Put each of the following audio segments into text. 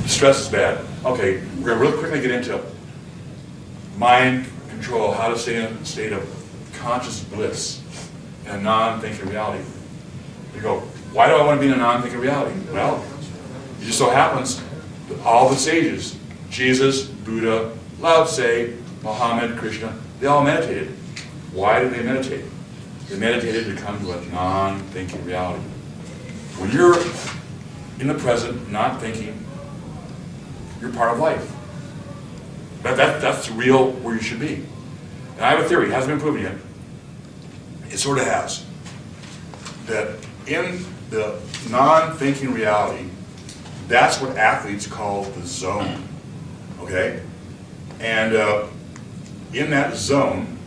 stress is bad. Okay, we're going to really quickly get into mind control, how to stay in a state of conscious bliss in a non-thinking reality. You go, why do I want to be in a non-thinking reality? Well, it just so happens that all the sages, Jesus, Buddha, Lao Tse, Muhammad, Krishna, they all meditated. Why did they meditate? They meditated to come to a non-thinking reality. When you're in the present, not thinking, you're part of life. That's real where you should be. And I have a theory, it hasn't been proven yet. It sort of has. That in the non-thinking reality, that's what athletes call the zone. Okay? And in that zone,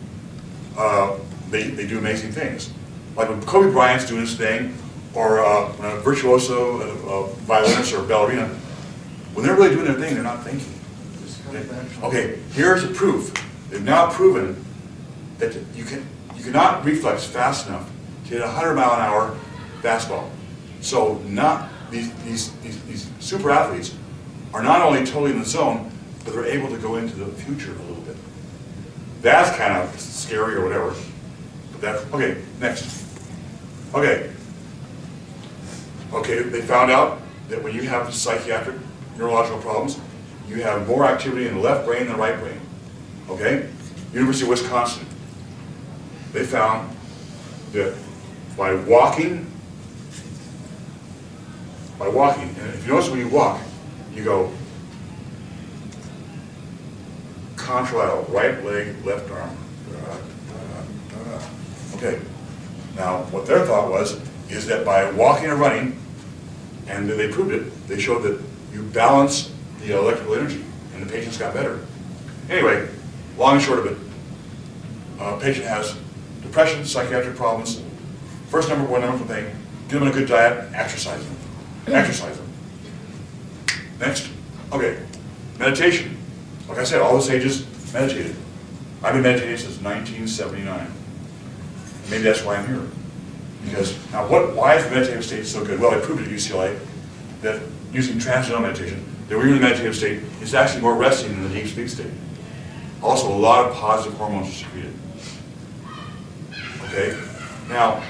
they do amazing things. Like when Kobe Bryant's doing his thing, or when a virtuoso, a violinist or a ballerina, when they're really doing their thing, they're not thinking. Okay, here's the proof. They've now proven that you cannot reflex fast enough to hit a 100-mile-an-hour fastball. So not these super athletes are not only totally in the zone, but they're able to go into the future a little bit. That's kind of scary or whatever. But that's okay. Next. Okay. Okay. They found out that when you have psychiatric neurological problems, you have more activity in the left brain than the right brain. Okay? University of Wisconsin. They found that by walking, and if you notice when you walk, you go contralateral, right leg, left arm. Okay. Now, what their thought is that by walking or running, and they proved it, they showed that you balance the electrical energy, and the patients got better. Anyway, long and short of it, a patient has depression, psychiatric problems. First number one thing, give them a good diet, exercise them. Exercise them. Next, okay, meditation. Like I said, all the sages meditated. I've been meditating since 1979. Maybe that's why I'm here. Because now, why is the meditative state so good? Well, I proved at UCLA that using transcendental meditation, that when you're in the meditative state, it's actually more resting than the deep sleep state. Also, a lot of positive hormones are secreted. Okay? Now,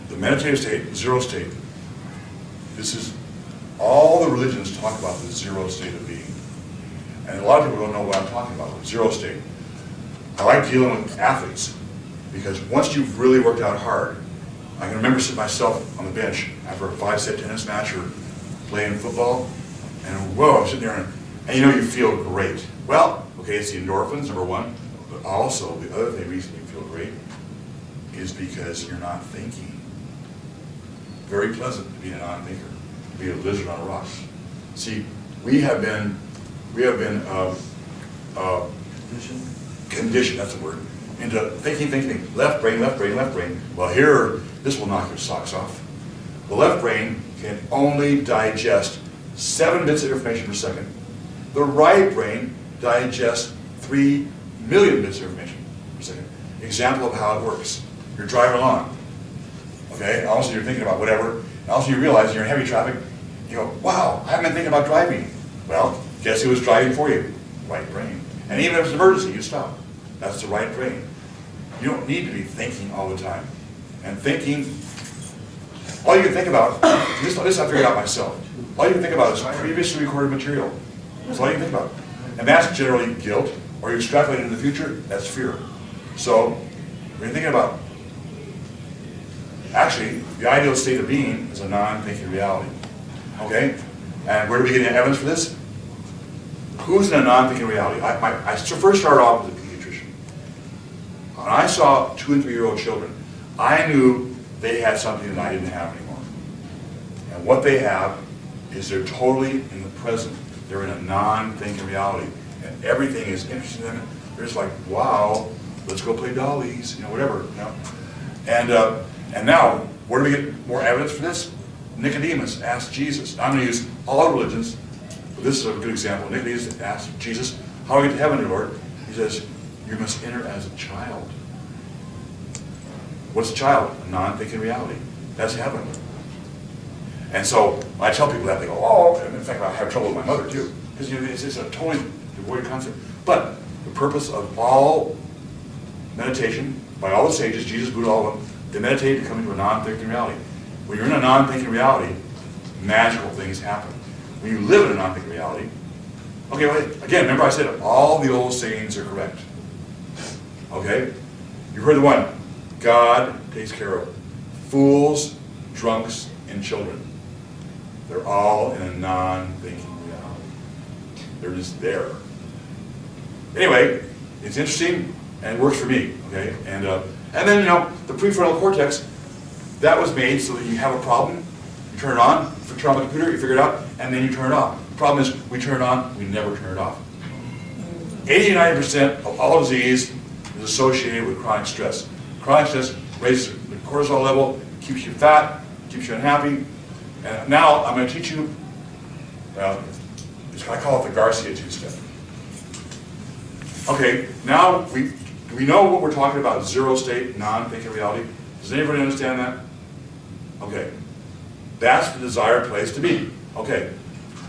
the meditative state, zero state, this is, all the religions talk about the zero state of being. And a lot of people don't know what I'm talking about, zero state. I like dealing with athletes, because once you've really worked out hard, I can remember sitting myself on the bench after a 5-set tennis match or playing football, and whoa, I'm sitting there, and you know you feel great. Well, okay, it's the endorphins, number one, but also the other reason you feel great is because you're not thinking. Very pleasant to be a non-thinker, to be a lizard on a rock. See, we have been conditioned, that's the word, into thinking, left brain, left brain, left brain. Well, here, this will knock your socks off. The left brain can only digest 7 bits of information per second. The right brain digests 3 million bits of information per second. Example of how it works. You're driving along, okay? All of a sudden you're thinking about whatever, and all of a sudden you realize you're in heavy traffic. You go, wow, I haven't been thinking about driving. Well, guess who was driving for you? Right brain. And even if it's an emergency, you stop. That's the right brain. You don't need to be thinking all the time. And thinking, all you can think about, this I figured out myself, all you can think about is previously recorded material. That's all you can think about. And that's generally guilt, or you extrapolate into the future, that's fear. So, when you're thinking about, actually, the ideal state of being is a non-thinking reality. Okay? And where do we get evidence for this? Who's in a non-thinking reality? I first started off with a pediatrician. When I saw 2- and 3-year-old children, I knew they had something that I didn't have anymore. And what they have is they're totally in the present. They're in a non-thinking reality. And everything is interesting to them. They're just like, wow, let's go play dollies, you know, whatever. You know? And now, where do we get more evidence for this? Nicodemus asked Jesus. I'm going to use all religions, but this is a good example. Nicodemus asked Jesus, how do we get to heaven, dear Lord? He says, you must enter as a child. What's a child? A non-thinking reality. That's heaven. And so when I tell people that, they go, oh, and in fact, I have trouble with my mother too, because it's a totally devoid concept. But the purpose of all meditation, by all the sages, Jesus, Buddha, all of them, they meditate to come into a non-thinking reality. When you're in a non-thinking reality, magical things happen. When you live in a non-thinking reality, okay, wait, again, remember I said all the old sayings are correct. Okay? You heard the one, God takes care of fools, drunks, and children. They're all in a non-thinking reality. They're just there. Anyway, it's interesting and it works for me. Okay, and then the prefrontal cortex, that was made so that you have a problem, you turn it on, you turn on the computer, you figure it out, and then you turn it off. The problem is we turn it on, we never turn it off. 80 to 90% of all disease is associated with chronic stress. Chronic stress raises the cortisol level, keeps you fat, keeps you unhappy. And now I'm going to teach you, well, I call it the Garcia two-step. Okay, now we know what we're talking about, zero state, non-thinking reality. Does anybody understand that? Okay, that's the desired place to be. Okay,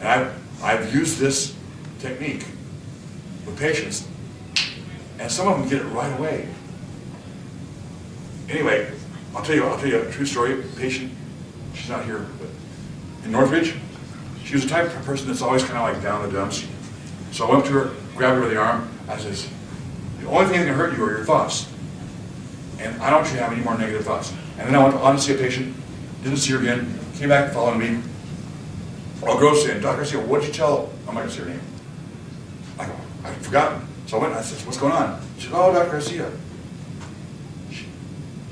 and I've used this technique with patients, and some of them get it right away. Anyway, I'll tell you a true story. A patient, she's not here, but in Northridge, she was the type of person that's always kind of like down the dumps. So I went to her, grabbed her by the arm. I says, the only thing that can hurt you are your thoughts. And I don't want you to have any more negative thoughts. And then I went on to see a patient, didn't see her again, came back following me. I'll go say, Dr. Garcia, what did you tell? I'm not going to say her name. I go, I've forgotten. So I went and I said, what's going on? She said, oh, Dr. Garcia.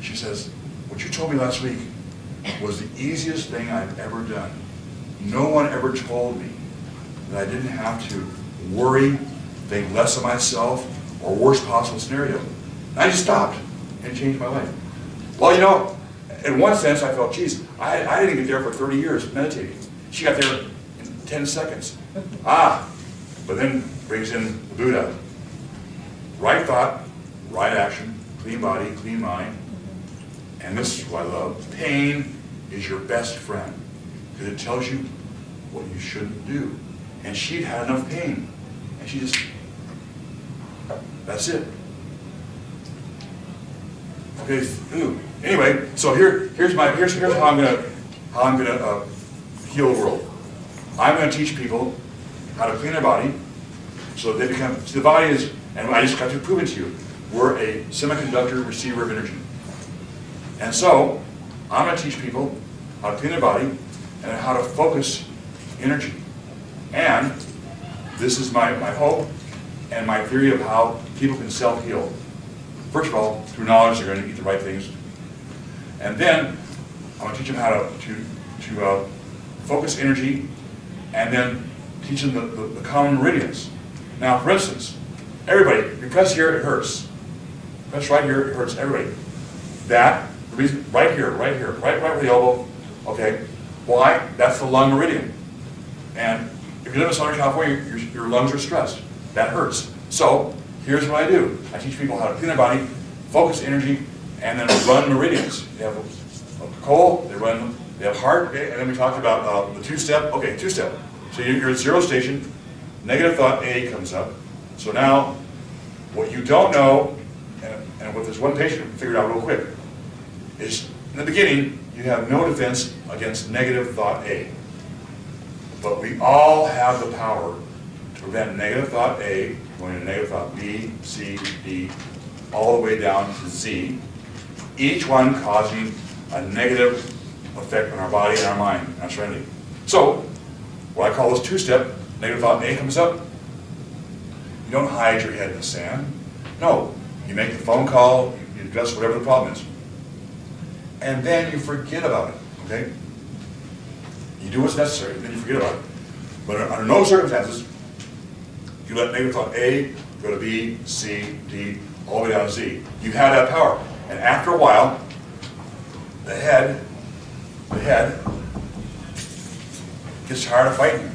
She says, what you told me last week was the easiest thing I've ever done. No one ever told me that I didn't have to worry, think less of myself, or worst possible scenario. And I just stopped and changed my life. Well, in one sense, I felt, geez, I didn't get there for 30 years meditating. She got there in 10 seconds. But then brings in the Buddha. Right thought, right action, clean body, clean mind. And this is what I love. Pain is your best friend because it tells you what you shouldn't do. And she'd had enough pain. And she just, that's it. Okay, anyway, so here's how I'm gonna heal the world. I'm gonna teach people how to clean their body so that they become, see, the body is, and I just got to prove it to you, we're a semiconductor receiver of energy. And so, I'm going to teach people how to clean their body and how to focus energy. And this is my hope and my theory of how people can self-heal. First of all, through knowledge, they're going to eat the right things. And then, I'm going to teach them how to focus energy and then teach them the common meridians. Now, for instance, everybody, you press here, it hurts. Press right here, it hurts everybody. That, the reason, right where the elbow, okay, why? That's the lung meridian. And if you live in Southern California, your lungs are stressed. That hurts. So, here's what I do. I teach people how to clean their body, focus energy, and then run meridians. They have a cold, they have heart, okay, and then we talked about the two-step. Okay, two-step. So you're at zero station, negative thought A comes up. So now, what you don't know, and what this one patient figured out real quick, is in the beginning, you have no defense against negative thought A. But we all have the power to prevent negative thought A going to negative thought B, C, D, all the way down to Z, each one causing a negative effect on our body and our mind and our serenity. So, what I call this two-step, negative thought A comes up, you don't hide your head in the sand. No, you make the phone call, you address whatever the problem is. And then you forget about it, okay? You do what's necessary, then you forget about it. But under no circumstances, you let negative thought A go to B, C, D, all the way down to Z. You have that power. And after a while, the head gets tired of fighting you.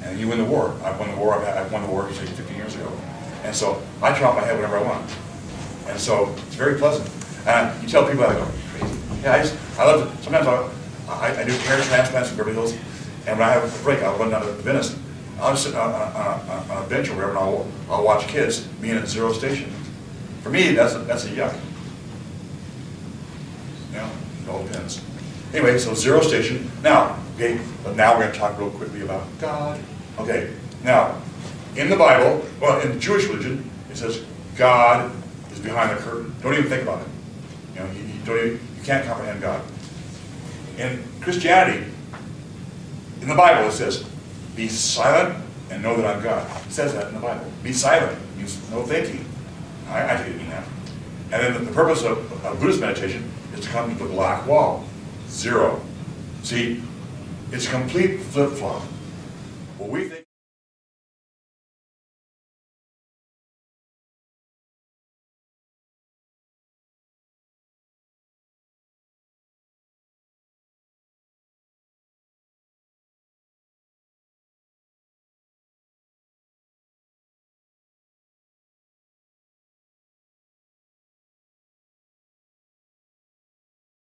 And you win the war. I've won the war, I've won the war say 15 years ago. And so I chop my head whenever I want. And so it's very pleasant. And you tell people, I go, crazy. Yeah, I love it. Sometimes I do hair transplants in Beverly Hills, and when I have a break, I'll run down to Venice. I'll just sit on a bench or wherever, and I'll watch kids being at zero station. For me, that's a yuck. You know, it all depends. Anyway, so zero station. Now, okay, but now we're going to talk real quickly about God. Okay, now, in the Bible, well, in Jewish religion, it says God is behind the curtain. Don't even think about it. You know, you can't comprehend God. In Christianity, in the Bible, it says, be silent and know that I'm God. It says that in the Bible. Be silent means no thinking. I take it to mean that. And then the purpose of Buddhist meditation is to come to the black wall. Zero. See, it's a complete flip-flop. What we think